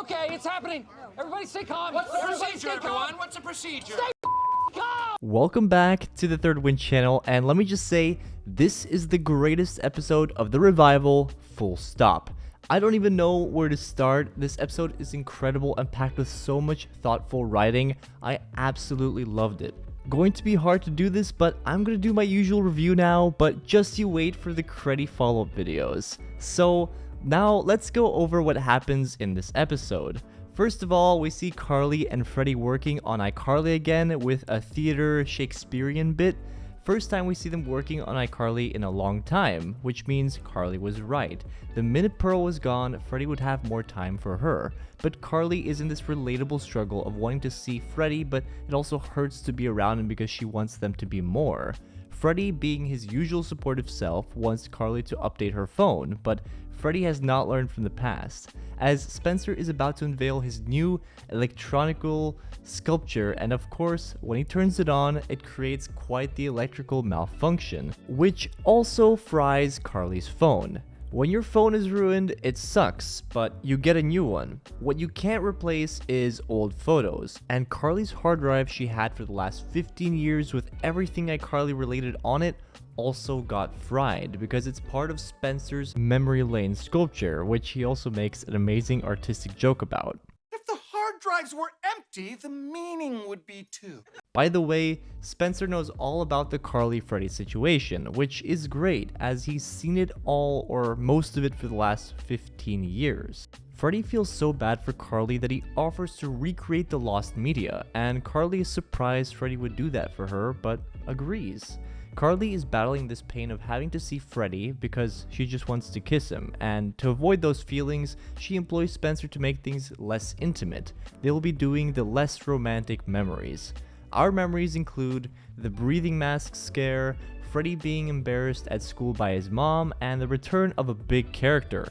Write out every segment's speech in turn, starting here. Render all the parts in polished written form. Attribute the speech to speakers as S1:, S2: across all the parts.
S1: Okay, it's happening. Everybody stay calm.
S2: What's the procedure, everyone? What's the procedure?
S1: Stay calm.
S3: Welcome back to the Third Wind channel, and let me just say, this is the greatest episode of the revival, full stop. I don't even know where to start. This episode is incredible and packed with so much thoughtful writing. I absolutely loved it. Going to be hard to do this, but I'm gonna do my usual review now, but just you wait for the cruddy follow-up videos. So now let's go over what happens in this episode. First of all, we see Carly and Freddie working on iCarly again with a theater Shakespearean bit. First time we see them working on iCarly in a long time, which means Carly was right. The minute Pearl was gone, Freddie would have more time for her. But Carly is in this relatable struggle of wanting to see Freddie, but it also hurts to be around him because she wants them to be more. Freddie, being his usual supportive self, wants Carly to update her phone, but Freddie has not learned from the past, as Spencer is about to unveil his new electronical sculpture, and of course, when he turns it on, it creates quite the electrical malfunction, which also fries Carly's phone. When your phone is ruined, it sucks, but you get a new one. What you can't replace is old photos, and Carly's hard drive she had for the last 15 years with everything iCarly related on it also got fried because it's part of Spencer's memory lane sculpture, which he also makes an amazing artistic joke about.
S2: If the hard drives were empty, the meaning would be too.
S3: By the way, Spencer knows all about the Carly-Freddie situation, which is great as he's seen it all or most of it for the last 15 years. Freddie feels so bad for Carly that he offers to recreate the lost media, and Carly is surprised Freddie would do that for her, but agrees. Carly is battling this pain of having to see Freddie because she just wants to kiss him, and to avoid those feelings, she employs Spencer to make things less intimate. They'll be doing the less romantic memories. Our memories include the breathing mask scare, Freddie being embarrassed at school by his mom, and the return of a big character,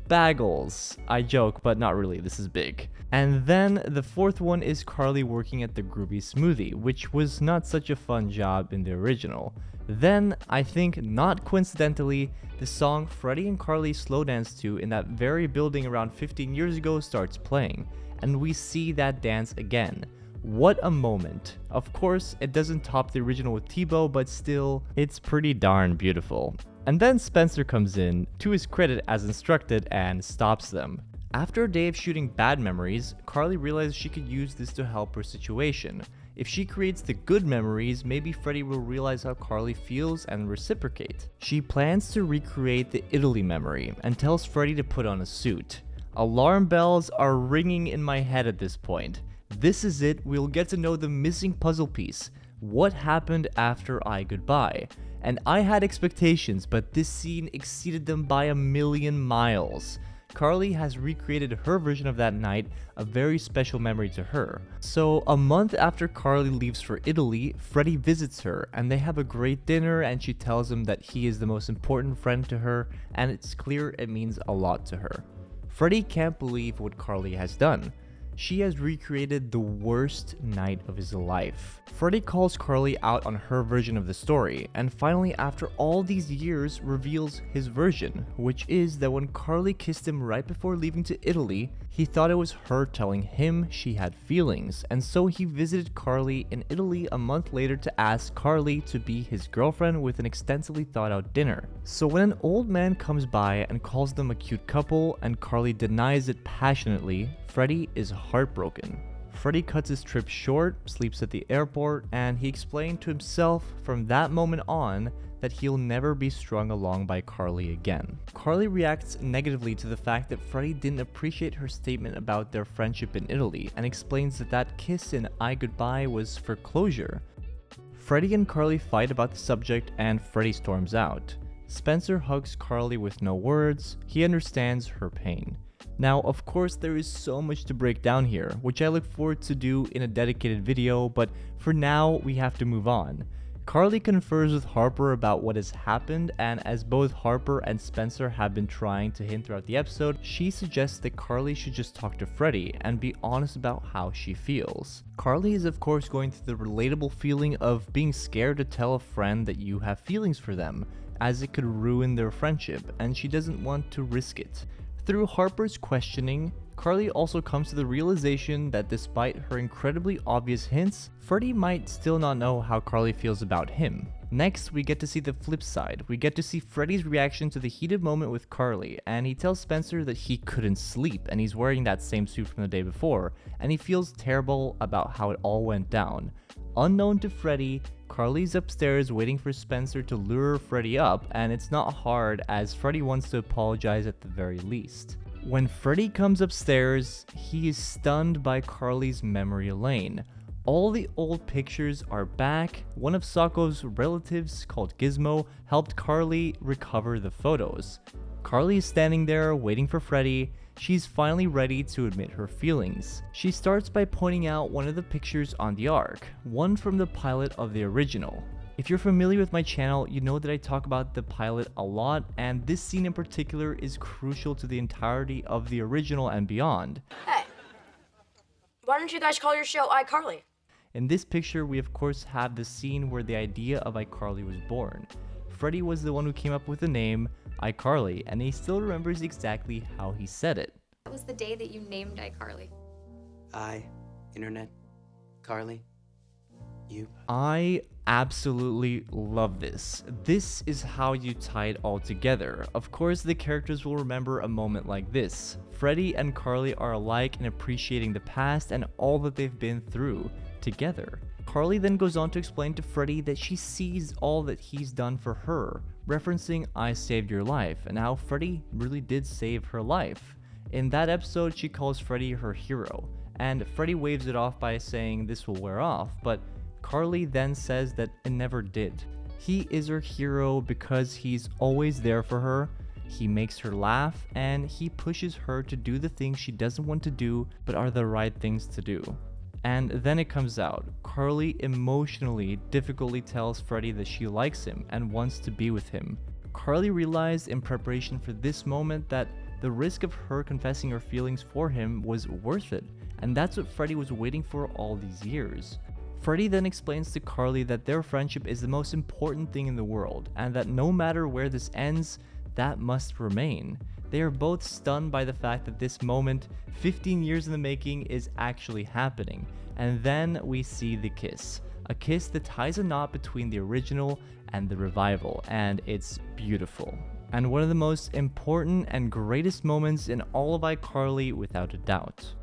S3: BAGGLES. I joke, but not really, this is big. And then the fourth one is Carly working at the GROOVY smoothie, which was not such a fun job in the original. Then, I think not coincidentally, the song Freddie and Carly slow danced to in that very building around 15 years ago starts playing, and we see that dance again. What a moment. Of course, it doesn't top the original with Tebow, but still, it's pretty darn beautiful. And then Spencer comes in, to his credit as instructed, and stops them. After a day of shooting bad memories, Carly realizes she could use this to help her situation. If she creates the good memories, maybe Freddie will realize how Carly feels and reciprocate. She plans to recreate the Italy memory and tells Freddie to put on a suit. Alarm bells are ringing in my head at this point. This is it, we'll get to know the missing puzzle piece. What happened after IGOODBYE? And I had expectations, but this scene exceeded them by a million miles. Carly has recreated her version of that night, a very special memory to her. So a month after Carly leaves for Italy, Freddie visits her and they have a great dinner, and she tells him that he is the most important friend to her, and it's clear it means a lot to her. Freddie can't believe what Carly has done. She has recreated the worst night of his life. Freddie calls Carly out on her version of the story, and finally after all these years reveals his version, which is that when Carly kissed him right before leaving to Italy, he thought it was her telling him she had feelings, and so he visited Carly in Italy a month later to ask Carly to be his girlfriend with an extensively thought out dinner. So when an old man comes by and calls them a cute couple and Carly denies it passionately, Freddie is heartbroken. Freddie cuts his trip short, sleeps at the airport, and he explained to himself from that moment on that he'll never be strung along by Carly again. Carly reacts negatively to the fact that Freddie didn't appreciate her statement about their friendship in Italy and explains that that kiss in iGoodBye was for closure. Freddie and Carly fight about the subject and Freddie storms out. Spencer hugs Carly with no words. He understands her pain. Now, of course, there is so much to break down here, which I look forward to do in a dedicated video, but for now, we have to move on. Carly confers with Harper about what has happened, and as both Harper and Spencer have been trying to hint throughout the episode, she suggests that Carly should just talk to Freddie and be honest about how she feels. Carly is of course going through the relatable feeling of being scared to tell a friend that you have feelings for them, as it could ruin their friendship, and she doesn't want to risk it. Through Harper's questioning, Carly also comes to the realization that despite her incredibly obvious hints, Freddy might still not know how Carly feels about him. Next, we get to see the flip side. We get to see Freddy's reaction to the heated moment with Carly, and he tells Spencer that he couldn't sleep and he's wearing that same suit from the day before, and he feels terrible about how it all went down. Unknown to Freddy, Carly's upstairs waiting for Spencer to lure Freddy up, and it's not hard as Freddy wants to apologize at the very least. When Freddy comes upstairs, he is stunned by Carly's memory lane. All the old pictures are back. One of Sako's relatives, called Gizmo, helped Carly recover the photos. Carly is standing there waiting for Freddy. She's finally ready to admit her feelings. She starts by pointing out one of the pictures on the Ark, one from the pilot of the original. If you're familiar with my channel, you know that I talk about the pilot a lot, and this scene in particular is crucial to the entirety of the original and beyond.
S4: Hey, why don't you guys call your show iCarly?
S3: In this picture, we of course have the scene where the idea of iCarly was born. Freddy was the one who came up with the name iCarly, and he still remembers exactly how he said it.
S5: That was the day that you named iCarly.
S6: Internet, Carly, you.
S3: I absolutely love this. This is how you tie it all together. Of course, the characters will remember a moment like this. Freddy and Carly are alike in appreciating the past and all that they've been through together. Carly then goes on to explain to Freddy that she sees all that he's done for her, referencing I saved your life and how Freddy really did save her life. In that episode, she calls Freddy her hero, and Freddy waves it off by saying this will wear off, but Carly then says that it never did. He is her hero because he's always there for her, he makes her laugh, and he pushes her to do the things she doesn't want to do but are the right things to do. And then it comes out. Carly emotionally, difficultly tells Freddy that she likes him and wants to be with him. Carly realized in preparation for this moment that the risk of her confessing her feelings for him was worth it, and that's what Freddy was waiting for all these years. Freddy then explains to Carly that their friendship is the most important thing in the world, and that no matter where this ends, that must remain. They are both stunned by the fact that this moment, 15 years in the making, is actually happening. And then we see the kiss. A kiss that ties a knot between the original and the revival, and it's beautiful. And one of the most important and greatest moments in all of iCarly without a doubt.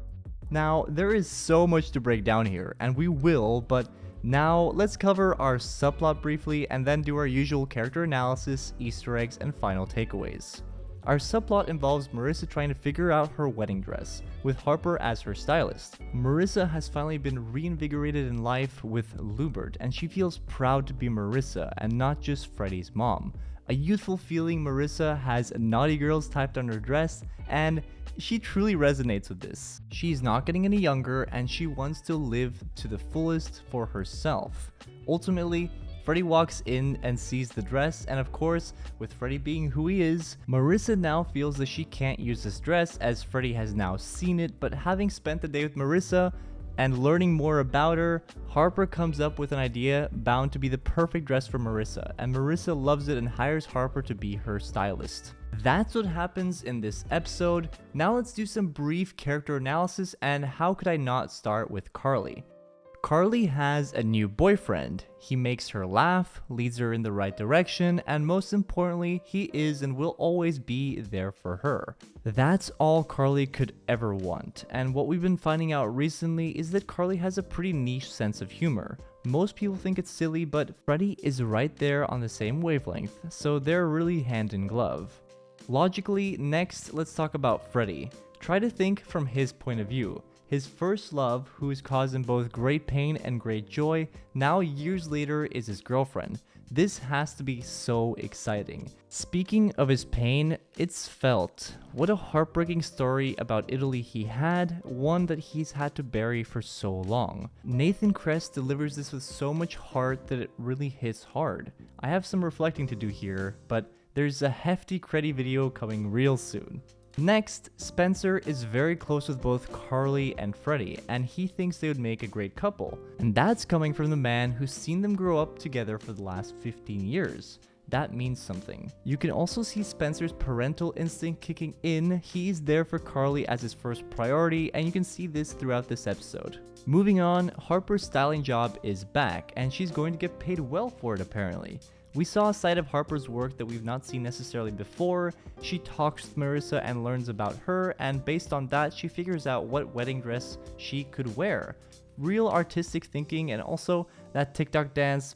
S3: Now, there is so much to break down here, and we will, but now let's cover our subplot briefly and then do our usual character analysis, Easter eggs, and final takeaways. Our subplot involves Marissa trying to figure out her wedding dress, with Harper as her stylist. Marissa has finally been reinvigorated in life with Lubert, and she feels proud to be Marissa and not just Freddy's mom. A youthful feeling Marissa has naughty girls typed on her dress, and she truly resonates with this. She's not getting any younger, and she wants to live to the fullest for herself. Ultimately, Freddy walks in and sees the dress, and of course, with Freddy being who he is, Marissa now feels that she can't use this dress as Freddy has now seen it, but having spent the day with Marissa and learning more about her, Harper comes up with an idea bound to be the perfect dress for Marissa, and Marissa loves it and hires Harper to be her stylist. That's what happens in this episode. Now let's do some brief character analysis, and how could I not start with Carly? Carly has a new boyfriend. He makes her laugh, leads her in the right direction, and most importantly, he is and will always be there for her. That's all Carly could ever want, and what we've been finding out recently is that Carly has a pretty niche sense of humor. Most people think it's silly, but Freddy is right there on the same wavelength, so they're really hand in glove. Logically, next, let's talk about Freddy. Try to think from his point of view. His first love, who has caused him both great pain and great joy, now years later is his girlfriend. This has to be so exciting. Speaking of his pain, it's felt. What a heartbreaking story about Italy he had, one that he's had to bury for so long. Nathan Kress delivers this with so much heart that it really hits hard. I have some reflecting to do here, but there's a hefty credit video coming real soon. Next, Spencer is very close with both Carly and Freddy, and he thinks they would make a great couple. And that's coming from the man who's seen them grow up together for the last 15 years. that means something. You can also see Spencer's parental instinct kicking in. He's there for Carly as his first priority, and you can see this throughout this episode. Moving on, Harper's styling job is back, and she's going to get paid well for it apparently. We saw a side of Harper's work that we've not seen necessarily before. She talks with Marissa and learns about her, and based on that, she figures out what wedding dress she could wear. Real artistic thinking, and also that TikTok dance,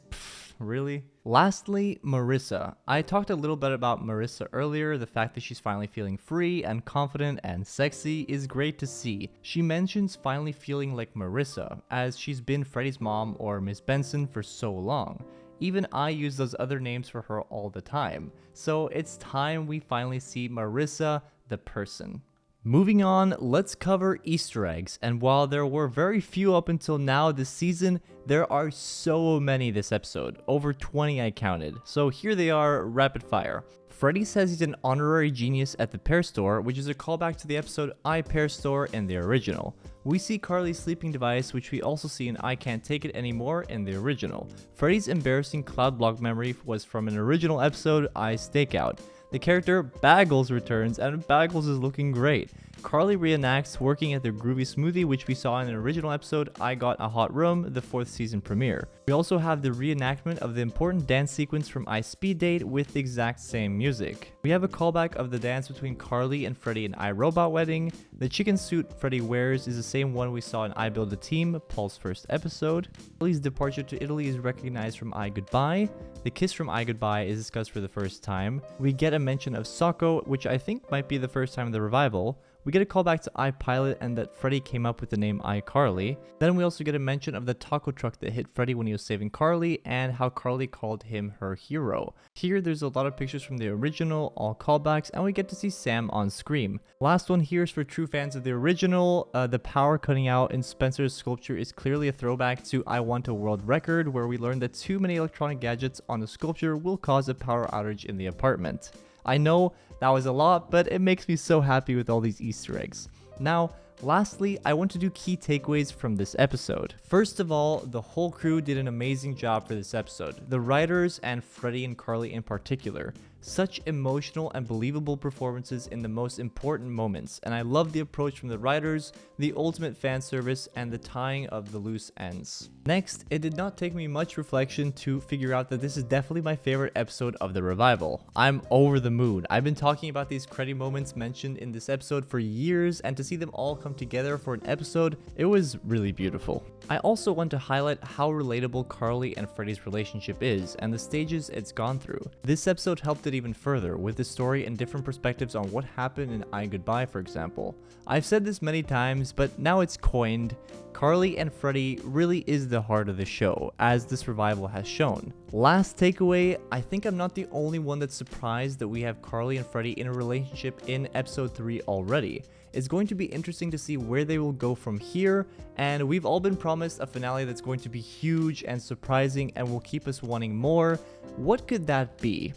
S3: really? Lastly, Marissa. I talked a little bit about Marissa earlier. The fact that she's finally feeling free and confident and sexy is great to see. She mentions finally feeling like Marissa, as she's been Freddie's mom or Miss Benson for so long. Even I use those other names for her all the time. So it's time we finally see Marissa, the person. Moving on, let's cover Easter eggs, and while there were very few up until now this season, there are so many this episode, over 20 I counted, so here they are rapid fire. Freddie says he's an honorary genius at the PEAR store, which is a callback to the episode PEAR store in the original. We see Carly's sleeping device, which we also see in I Can't Take It Anymore in the original. Freddie's embarrassing CLOUDBLOCK memory was from an original episode, I Stakeout. The character BAGGLES returns, and BAGGLES is looking great. Carly reenacts working at the GROOVY smoothie, which we saw in an original episode, I Got a Hot Room, the 4th season premiere. We also have the reenactment of the important dance sequence from I Speed Date with the exact same music. We have a callback of the dance between Carly and Freddie in iRobot Wedding. The chicken suit Freddie wears is the same one we saw in I Build a Team, Paul's first episode. Carly's departure to Italy is recognized from IGOODBYE. The kiss from IGOODBYE is discussed for the first time. We get a mention of Socko, which I think might be the first time in the revival. We get a callback to iPilot and that Freddie came up with the name iCarly. Then we also get a mention of the taco truck that hit Freddie when he was saving Carly and how Carly called him her hero. Here there's a lot of pictures from the original, all callbacks, and we get to see Sam on screen. Last one here is for true fans of the original. The power cutting out in Spencer's sculpture is clearly a throwback to I Want a World Record, where we learned that too many electronic gadgets on the sculpture will cause a power outage in the apartment. I know that was a lot, but it makes me so happy with all these Easter eggs. Now, lastly, I want to do key takeaways from this episode. First of all, the whole crew did an amazing job for this episode. The writers and Freddie and Carly in particular. Such emotional and believable performances in the most important moments, and I love the approach from the writers, the ultimate fan service, and the tying of the loose ends. Next, it did not take me much reflection to figure out that this is definitely my favorite episode of the revival. I'm over the moon. I've been talking about these credit moments mentioned in this episode for years, and to see them all come together for an episode, it was really beautiful. I also want to highlight how relatable Carly and Freddie's relationship is, and the stages it's gone through. This episode helped it even further, with the story and different perspectives on what happened in IGOODBYE, for example. I've said this many times, but now it's coined. Carly and Freddie really is the heart of the show, as this revival has shown. Last takeaway, I think I'm not the only one that's surprised that we have Carly and Freddie in a relationship in episode 3 already. It's going to be interesting to see where they will go from here, and we've all been promised a finale that's going to be huge and surprising and will keep us wanting more. What could that be?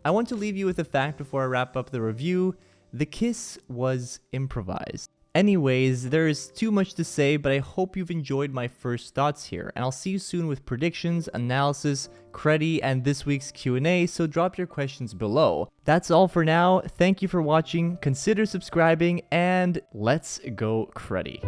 S3: I want to leave you with a fact before I wrap up the review. The kiss was improvised. Anyways, there is too much to say, but I hope you've enjoyed my first thoughts here, and I'll see you soon with predictions, analysis, credit, and this week's Q&A, so drop your questions below. That's all for now. Thank you for watching, consider subscribing, and let's go credit.